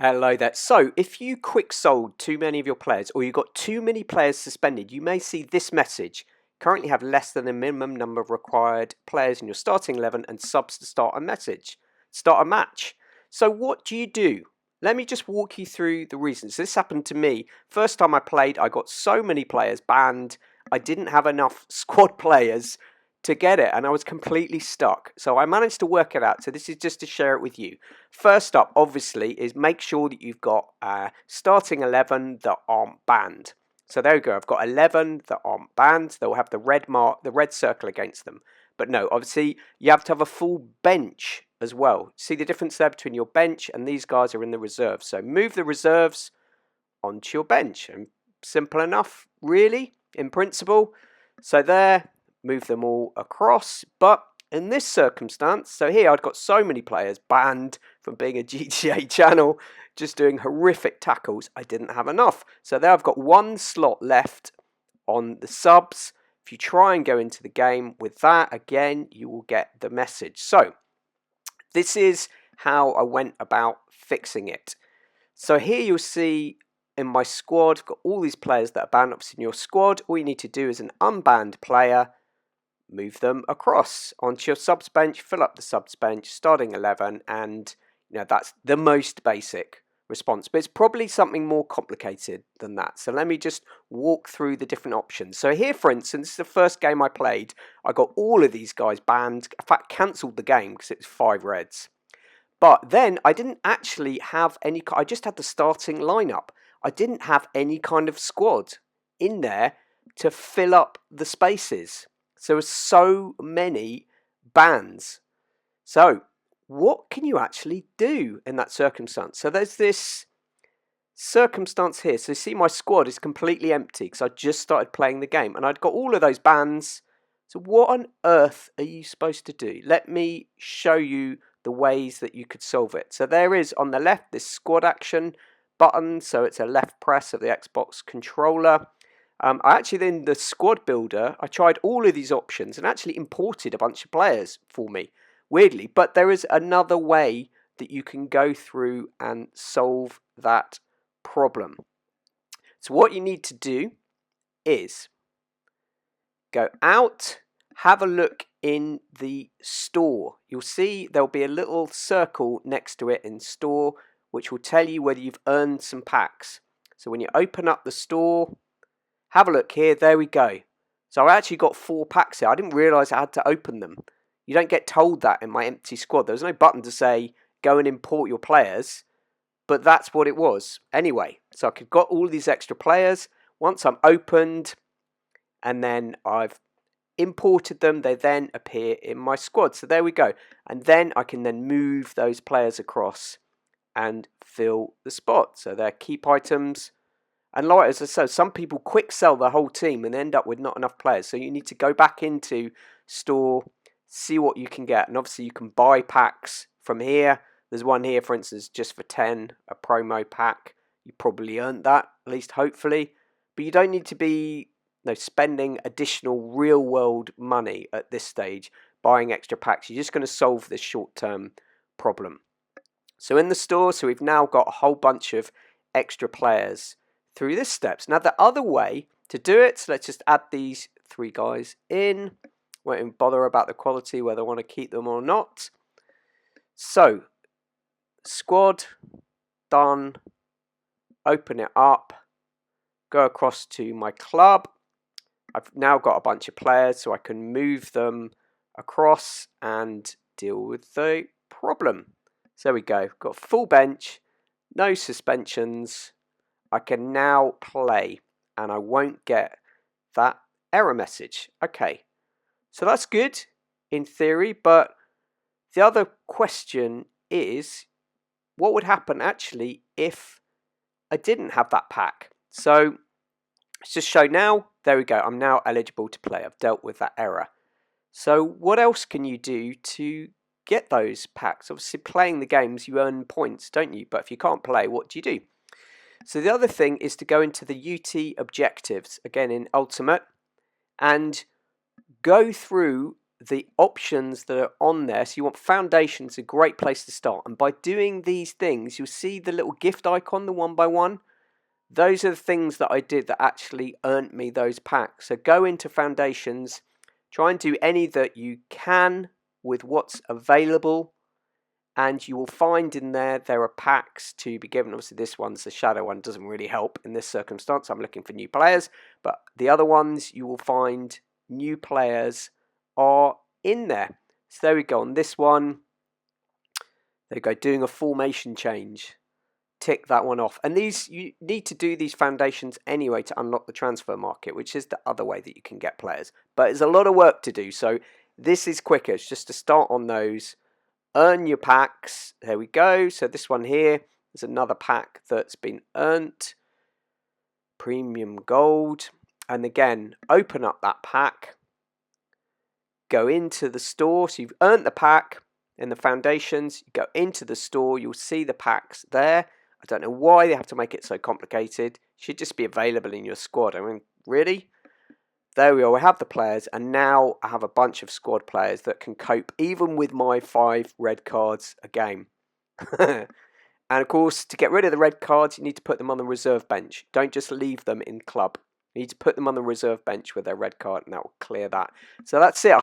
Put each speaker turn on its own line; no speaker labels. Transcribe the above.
Hello there. So, if you quick sold too many of your players or you got too many players suspended, you may see this message. Currently have less than the minimum number of required players in your starting 11 and subs to start a match. So what do you do? Let me just walk you through the reasons. This happened to me. First time I played, I got so many players banned. I didn't have enough squad players to get it, and I was completely stuck. So I managed to work it out. So this is just to share it with you. First up, obviously, is make sure that you've got starting 11 that aren't banned. So there we go. I've got 11 that aren't banned. They'll have the red mark, the red circle against them. But no, obviously, you have to have a full bench as well. See the difference there between your bench and these guys are in the reserves. So move the reserves onto your bench. And simple enough, really, in principle. So there, move them all across. But in this circumstance, so here I've got so many players banned from being a GTA channel, just doing horrific tackles. I didn't have enough. So there I've got one slot left on the subs. If you try and go into the game with that, again, you will get the message. So this is how I went about fixing it. So here you'll see in my squad, I've got all these players that are banned. Obviously in your squad, all you need to do is an unbanned player, move them across onto your subs bench, fill up the subs bench, starting 11, and that's the most basic response. But it's probably something more complicated than that. So let me just walk through the different options. So here, for instance, the first game I played, I got all of these guys banned. In fact, cancelled the game because it was 5 reds. But then I didn't actually have any, I just had the starting lineup. I didn't have any kind of squad in there to fill up the spaces. So there were so many bans. So what can you actually do in that circumstance? So there's this circumstance here. So you see my squad is completely empty because I just started playing the game and I'd got all of those bans. So what on earth are you supposed to do? Let me show you the ways that you could solve it. So there is on the left this squad action button. So it's a left press of the Xbox controller. I actually then the squad builder, I tried all of these options and actually imported a bunch of players for me, weirdly. But there is another way that you can go through and solve that problem. So what you need to do is go out, have a look in the store. You'll see there'll be a little circle next to it in store, which will tell you whether you've earned some packs. So when you open up the store, have a look here, there we go. So I actually got 4 packs here. I didn't realise I had to open them. You don't get told that in my empty squad. There was no button to say, go and import your players. But that's what it was. Anyway, so I got all these extra players. Once I'm opened, and then I've imported them, they then appear in my squad. So there we go. And then I can then move those players across and fill the spot. So they're keep items. And like as I said, some people quick sell the whole team and end up with not enough players. So you need to go back into store, see what you can get. And obviously you can buy packs from here. There's one here, for instance, just for 10, a promo pack. You probably earned that, at least hopefully. But you don't need to be spending additional real world money at this stage, buying extra packs. You're just going to solve this short-term problem. So in the store, so we've now got a whole bunch of extra players through this steps. Now the other way to do it, so let's just add these 3 guys in. Won't even bother about the quality, whether I want to keep them or not. So, squad, done, open it up, go across to my club. I've now got a bunch of players, so I can move them across and deal with the problem. So there we go, got full bench, no suspensions. I can now play and I won't get that error message. Okay, so that's good in theory, but the other question is what would happen actually if I didn't have that pack? So let's just show now. There we go. I'm now eligible to play. I've dealt with that error. So what else can you do to get those packs? Obviously playing the games you earn points, don't you? But if you can't play, what do you do? So the other thing is to go into the UT objectives, again in Ultimate, and go through the options that are on there. So you want foundations, a great place to start. And by doing these things, you'll see the little gift icon, the 1 by 1. Those are the things that I did that actually earned me those packs. So go into foundations, try and do any that you can with what's available. And you will find in there are packs to be given. Obviously, this one's the shadow one, doesn't really help in this circumstance. I'm looking for new players. But the other ones, you will find new players are in there. So there we go. On this one, there we go, doing a formation change. Tick that one off. And these, you need to do these foundations anyway to unlock the transfer market, which is the other way that you can get players. But it's a lot of work to do. So this is quicker. It's just to start on those. Earn your packs. There we go. So this one here is another pack that's been earned. Premium gold. And again, open up that pack. Go into the store. So you've earned the pack in the foundations. You go into the store. You'll see the packs there. I don't know why they have to make it so complicated. It should just be available in your squad. I mean, really? There we are, we have the players, and now I have a bunch of squad players that can cope even with my 5 red cards a game. And of course, to get rid of the red cards, you need to put them on the reserve bench. Don't just leave them in club. You need to put them on the reserve bench with their red card, and that will clear that. So that's it.